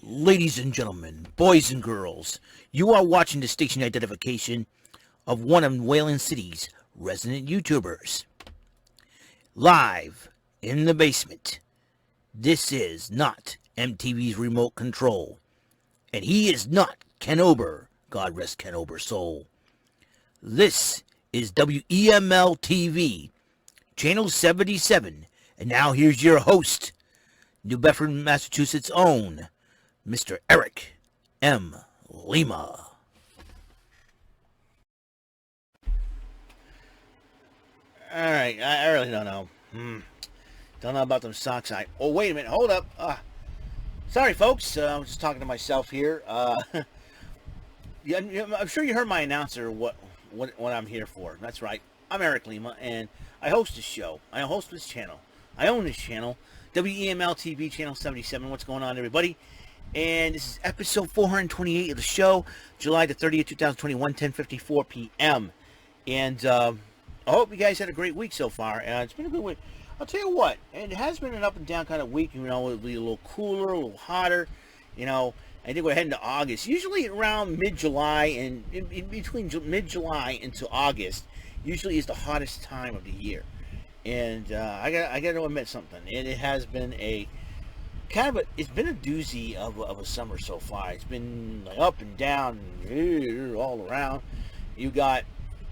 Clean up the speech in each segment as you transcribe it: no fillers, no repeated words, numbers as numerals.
Ladies and gentlemen, boys and girls, you are watching the station identification of one of Wayland City's resident YouTubers. Live in the basement. This is not MTV's remote control. And he is not Ken Ober. God rest Ken Ober's soul. This is WEML-TV, Channel 77. And now here's your host, New Bedford, Massachusetts' own, Mr. Eric M. Lima. Alright, I really don't know. Don't know about them socks. Oh, wait a minute. Hold up. Sorry, folks. I was just talking to myself here. Yeah, I'm sure you heard my announcer, what I'm here for. That's right. I'm Eric Lima, and I host this show. I host this channel. I own this channel, WEML-TV, Channel 77. What's going on, everybody? And this is episode 428 of the show, July the 30th, 2021, 10:54 p.m. And I hope you guys had a great week so far. It's been a good week. I'll tell you what, and it has been an up and down kind of week. You know, it'll be a little cooler, a little hotter. You know, I think we're heading to August. Usually around mid-July and in between mid-July into August, usually is the hottest time of the year. And I got to admit something. It has been a it's been a doozy of a summer so far. It's been like up and down, all around. You got,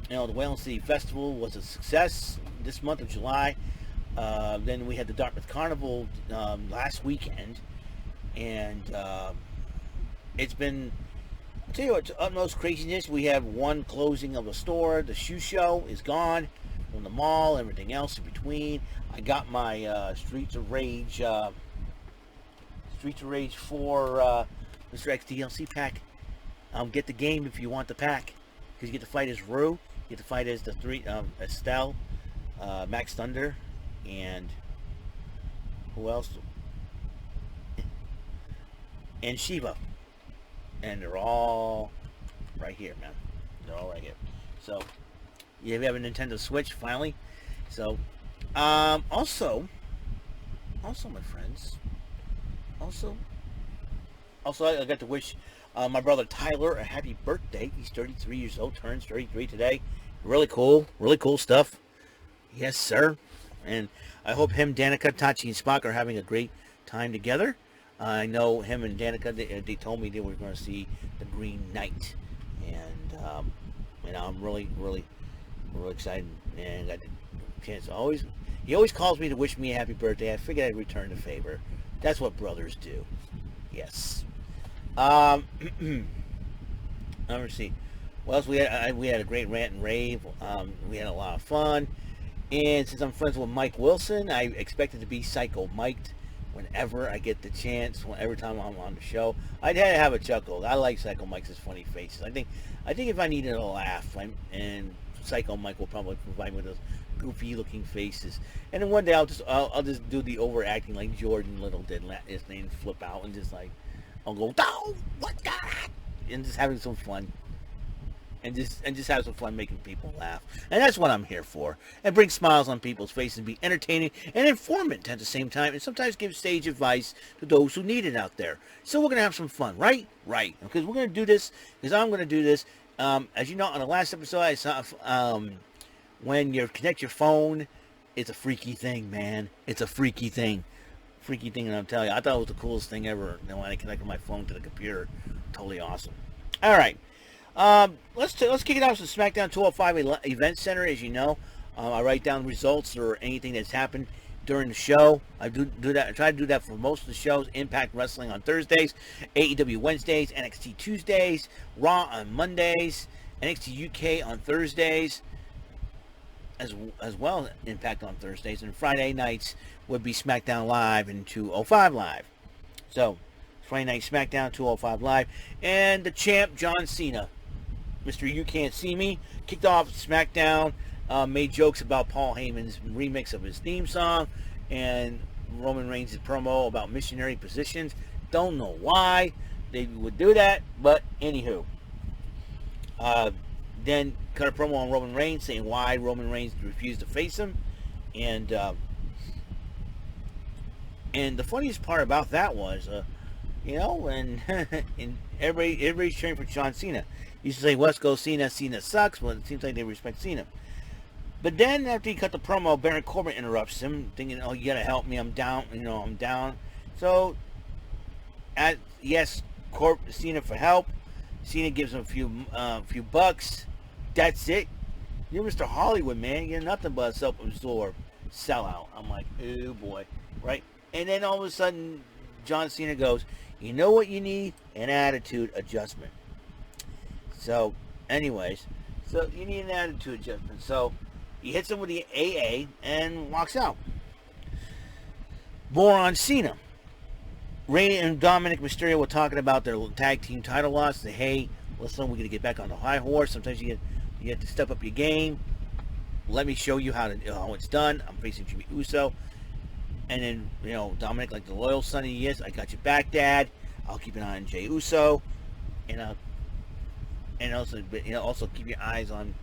the Wayland City Festival was a success this month of July. Then we had the Dartmouth Carnival last weekend, and it's been, I'll tell you what, to utmost craziness. We have one closing of a store. The shoe show is gone from the mall, everything else in between. I got my Streets of Rage 4 Mr. X DLC pack. Get the game if you want the pack, because you get to fight as Rue, you get to fight as the three Estelle, Max Thunder, and who else? And Shiva. And they're all right here, man. They're all right here. So, yeah, we have a Nintendo Switch finally. So, also, my friends. Also, I got to wish my brother Tyler a happy birthday. He's 33 years old, turns 33 today. Really cool stuff. Yes, sir. And I hope him, Danica, Tachi, and Spock are having a great time together. I know him and Danica, they told me they were going to see The Green Knight. And I'm really excited. And I got the chance. He always calls me to wish me a happy birthday. I figured I'd return the favor. That's what brothers do. Yes. Let me see. What else we had? We had a great rant and rave. We had a lot of fun. And since I'm friends with Mike Wilson, I expected to be Psycho Mic'd whenever I get the chance. Every time I'm on the show, I'd had to have a chuckle. I like Psycho Mike's funny faces. I think if I needed a laugh, and Psycho Mike will probably provide me with those goofy looking faces. And then one day I'll just do the overacting like Jordan Little did. His name flip out and just like I'll go, oh, what that? And just having some fun. And just have some fun making people laugh. And that's what I'm here for. And bring smiles on people's faces and be entertaining and informative at the same time. And sometimes give sage advice to those who need it out there. So we're going to have some fun, right? Right. Because we're going to do this. Because I'm going to do this. As you know, on the last episode, I saw when you connect your phone, it's a freaky thing, man. It's a freaky thing. Freaky thing, and I'll tell you. I thought it was the coolest thing ever when I connected my phone to the computer. Totally awesome. All right. Let's kick it off with the SmackDown 205 Event Center. As you know, I write down results or anything that's happened during the show. I do that. I try to do that for most of the shows. Impact Wrestling on Thursdays, AEW Wednesdays, NXT Tuesdays, Raw on Mondays, NXT UK on Thursdays, as well as Impact on Thursdays, and Friday nights would be SmackDown Live and 205 Live. So, Friday night SmackDown, 205 Live, and the champ John Cena, Mr. You Can't See Me, kicked off SmackDown, made jokes about Paul Heyman's remix of his theme song, and Roman Reigns' promo about missionary positions. Don't know why they would do that, but anywho. Then cut a promo on Roman Reigns saying why Roman Reigns refused to face him, and the funniest part about that was you know, and and everybody's cheering for John Cena. Used to say, "Let's go Cena. Cena sucks." Well, it seems like they respect Cena. But then after he cut the promo, Baron Corbin interrupts him, thinking, "Oh, you gotta help me. I'm down. You know, I'm down." So, yes, Cena for help. Cena gives him a few bucks. That's it. You're Mr. Hollywood, man. You're nothing but a self-absorbed sellout. I'm like, oh boy, right? And then all of a sudden, John Cena goes, "You know what you need? An attitude adjustment." So, anyways, so you need an attitude adjustment. So he hits him with the AA and walks out. More on Cena. Ray and Dominic Mysterio were talking about their tag team title loss. Say, hey, listen, we're going to get back on the high horse. Sometimes you have to step up your game. Let me show you how it's done. I'm facing Jimmy Uso. And then, you know, Dominic, like the loyal son he is, I got your back, Dad. I'll keep an eye on Jey Uso. And also keep your eyes on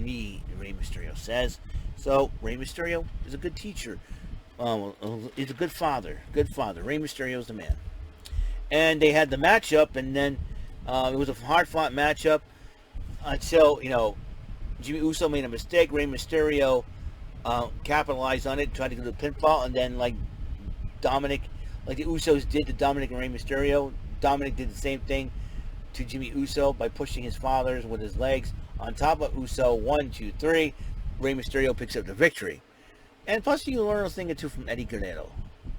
me, Rey Mysterio says. So, Rey Mysterio is a good teacher. He's a good father. Rey Mysterio's the man. And they had the matchup, and then it was a hard-fought matchup until, you know, Jimmy Uso made a mistake. Rey Mysterio capitalized on it, tried to do the pinfall, and then, like Dominic, like the Usos did to Dominic and Rey Mysterio, Dominic did the same thing to Jimmy Uso by pushing his fathers with his legs on top of Uso. 1, 2, 3. Rey Mysterio picks up the victory. And plus, you learn a thing or two from Eddie Guerrero.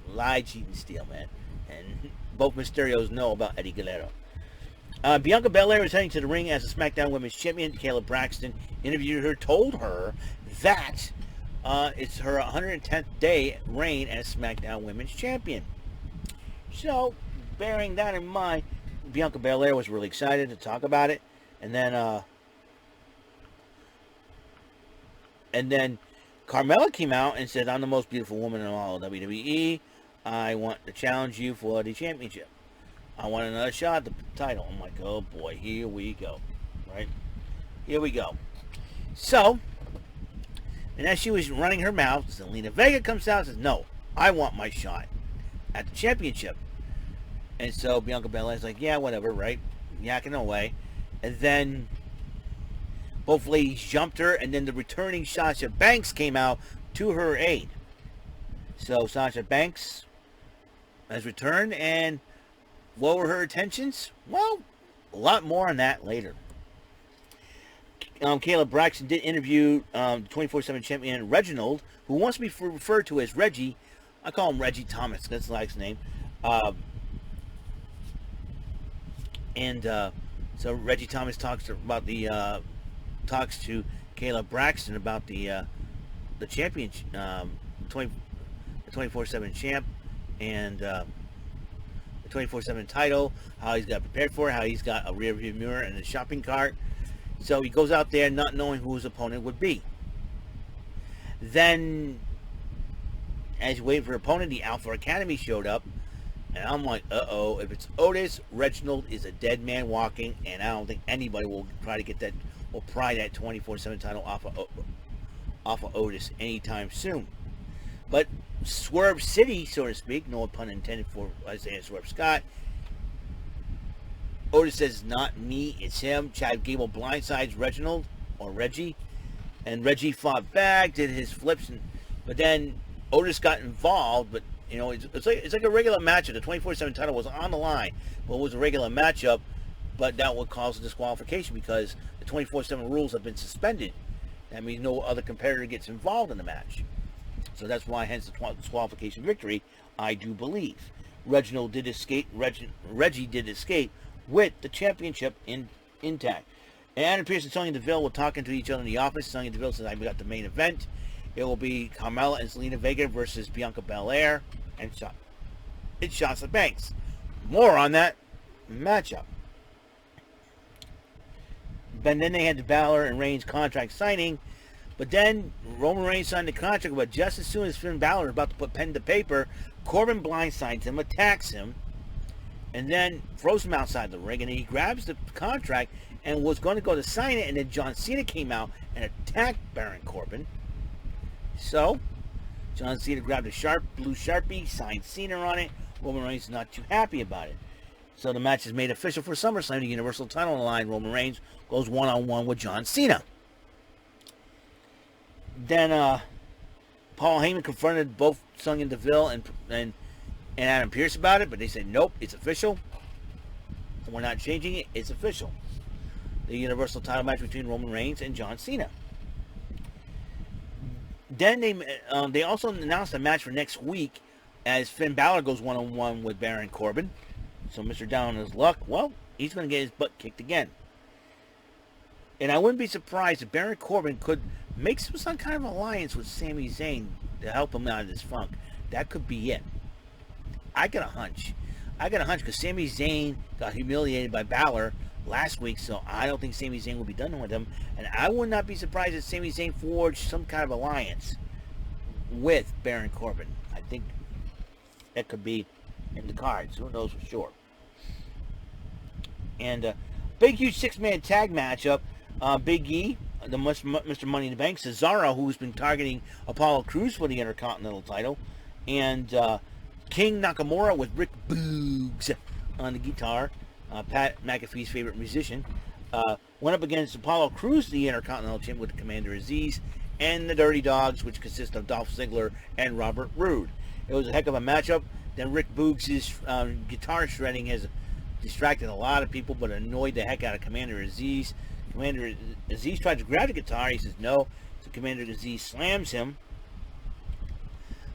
Lie, cheat, and steal, man. And both Mysterios know about Eddie Guerrero. Bianca Belair is heading to the ring as a SmackDown Women's Champion. Kayla Braxton interviewed her, told her that it's her 110th day reign as SmackDown Women's Champion. So, bearing that in mind, Bianca Belair was really excited to talk about it. And then Carmella came out and said, "I'm the most beautiful woman in all of WWE. I want to challenge you for the championship. I want another shot at the title." I'm like, oh boy, here we go. Right? Here we go. So, and as she was running her mouth, Zelina Vega comes out and says, "No, I want my shot at the championship." And so Bianca Belair's like, yeah, whatever, right? Yakking away. And then both ladies jumped her, and then the returning Sasha Banks came out to her aid. So Sasha Banks has returned, and what were her intentions? Well, a lot more on that later. Kayla Braxton did interview 24/7 champion Reginald, who wants to be referred to as Reggie. I call him Reggie Thomas. That's like his name. So Reggie Thomas talks to Kayla Braxton about the champion, 24/7 champ, and the 24/7 title. How he's got prepared for it. How he's got a rear view mirror and a shopping cart. So he goes out there not knowing who his opponent would be. Then, as he waited for an opponent, the Alpha Academy showed up. And I'm like, uh-oh, if it's Otis, Reginald is a dead man walking, and I don't think anybody will try to get that, or pry that 24/7 title off of Otis anytime soon. But Swerve City, so to speak, no pun intended for Isaiah Swerve Scott, Otis says, not me, it's him. Chad Gable blindsides Reginald, or Reggie, and Reggie fought back, did his flips, but then Otis got involved, but you know, it's like a regular matchup. The 24/7 title was on the line, but it was a regular matchup, but that would cause a disqualification because the 24/7 rules have been suspended. That means no other competitor gets involved in the match. So that's why, hence the disqualification victory, I do believe. Reginald did escape. Reggie did escape with the championship intact. And Adam Pearce and Sonya Deville were talking to each other in the office. Sonya Deville says, "I've got the main event. It will be Carmella and Zelina Vega versus Bianca Belair and Sasha Banks." More on that matchup. But then they had the Balor and Reigns contract signing. But then Roman Reigns signed the contract, but just as soon as Finn Balor is about to put pen to paper, Corbin blindsides him, attacks him, and then throws him outside the ring. And he grabs the contract and was going to go to sign it, and then John Cena came out and attacked Baron Corbin. So, John Cena grabbed a blue Sharpie, signed Cena on it, Roman Reigns is not too happy about it. So the match is made official for SummerSlam. The Universal title on the line. Roman Reigns goes one-on-one with John Cena. Then Paul Heyman confronted both Sonya Deville and Adam Pearce about it, but they said, nope, it's official. We're not changing it. It's official. The Universal title match between Roman Reigns and John Cena. Then they also announced a match for next week as Finn Balor goes one-on-one with Baron Corbin. So Mr. Down on his luck, well, he's going to get his butt kicked again. And I wouldn't be surprised if Baron Corbin could make some kind of alliance with Sami Zayn to help him out of this funk. That could be it. I got a hunch because Sami Zayn got humiliated by Balor last week, so I don't think Sami Zayn will be done with him. And I would not be surprised if Sami Zayn forged some kind of alliance with Baron Corbin. I think that could be in the cards. Who knows for sure. And big, huge six-man tag matchup. Big E, the Mr. Money in the Bank, Cesaro, who's been targeting Apollo Crews for the Intercontinental title, and King Nakamura with Rick Boogs on the guitar, Pat McAfee's favorite musician, went up against Apollo Crews, the Intercontinental Champion, with Commander Aziz, and the Dirty Dogs, which consist of Dolph Ziggler and Robert Roode. It was a heck of a matchup. Then Rick Boogs' guitar shredding has distracted a lot of people, but annoyed the heck out of Commander Aziz. Commander Aziz tried to grab the guitar. He says no. So Commander Aziz slams him.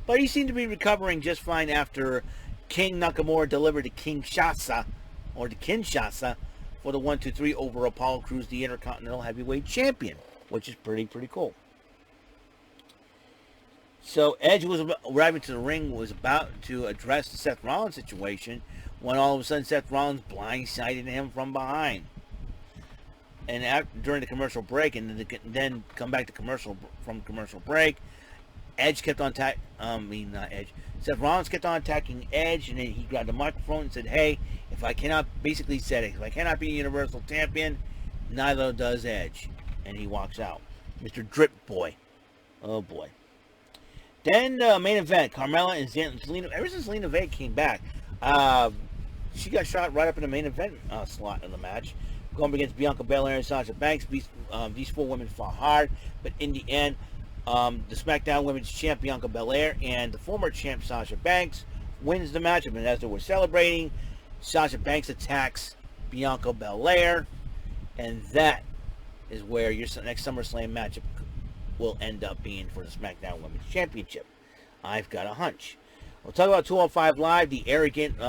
But he seemed to be recovering just fine after King Nakamura delivered the Kinshasa for the 1-2-3 over Apollo Crews, the Intercontinental Heavyweight Champion, which is pretty cool. So Edge was arriving to the ring, was about to address the Seth Rollins situation, when all of a sudden Seth Rollins blindsided him from behind. And during the commercial break, and then come back to commercial break, Edge kept on Seth Rollins kept on attacking Edge, and then he grabbed the microphone and said, "Hey, if I cannot be a Universal Champion, neither does Edge." And he walks out. Mr. Drip Boy. Oh boy. Then main event, Carmella and Zelina. Ever since Zelina Vega came back, she got shot right up in the main event slot of the match. Going up against Bianca Belair and Sasha Banks. These four women fought hard, but in the end, the SmackDown Women's Champ Bianca Belair and the former champ Sasha Banks wins the match. And as they were celebrating, Sasha Banks attacks Bianca Belair, and that is where your next SummerSlam matchup will end up being for the SmackDown Women's Championship. I've got a hunch. We'll talk about 205 Live. The arrogant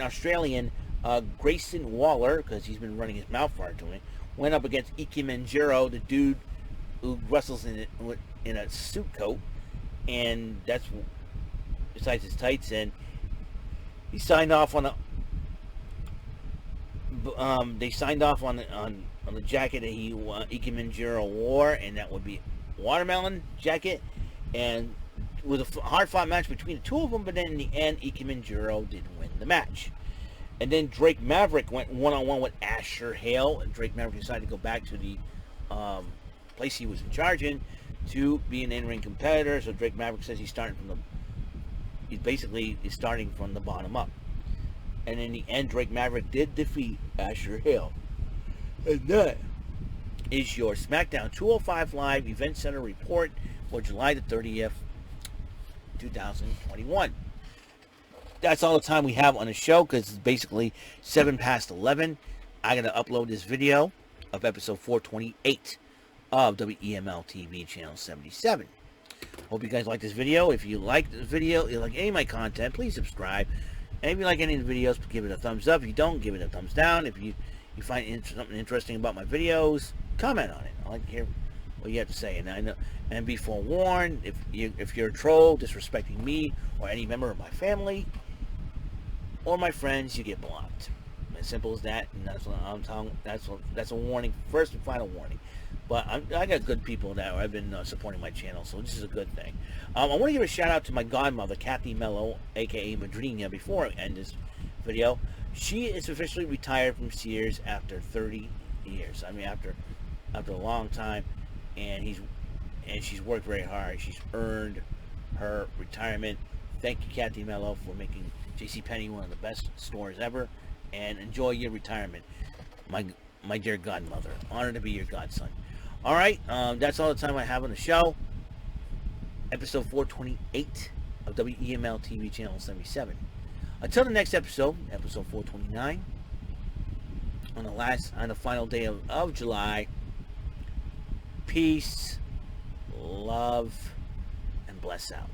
Australian Grayson Waller, because he's been running his mouth far to me, went up against Ike Manjiro, the dude who wrestles in a suit coat, and that's besides his tights. And he signed off on they signed off on the jacket that Ike Manjiro wore, and that would be watermelon jacket. And with a hard-fought match between the two of them, but then in the end, Ike Manjiro did win the match. And then Drake Maverick went one-on-one with Asher Hale, and Drake Maverick decided to go back to the place he was in charge in to be an in-ring competitor. So Drake Maverick says he's starting from the bottom up. And in the end, Drake Maverick did defeat Asher Hale. And that is your SmackDown 205 Live Event Center report for July the 30th, 2021. That's all the time we have on the show, because it's basically 7 past 11. I got to upload this video of episode 428 of WEML-TV channel 77. Hope you guys like this video. If you like this video, you like any of my content, please subscribe. And if you like any of the videos, give it a thumbs up. If you don't, give it a thumbs down. If you find something interesting about my videos, comment on it. I like to hear what you have to say. And I know, and be forewarned, if you're a troll disrespecting me or any member of my family or my friends, you get blocked. As simple as that. And that's what I'm telling. That's a warning, first and final warning. But I got good people that have been supporting my channel, so this is a good thing. I want to give a shout out to my godmother, Kathy Mello, aka Madrina. Before I end this video, she is officially retired from Sears after 30 years. I mean, after a long time, and she's worked very hard. She's earned her retirement. thank you, Kathy Mello, for making JCPenney one of the best stores ever. And enjoy your retirement, my dear godmother. Honored to be your godson. All right, that's all the time I have on the show. Episode 428 of WEML-TV Channel 77. Until the next episode, episode 429, on the final day of July, peace, love, and bless out.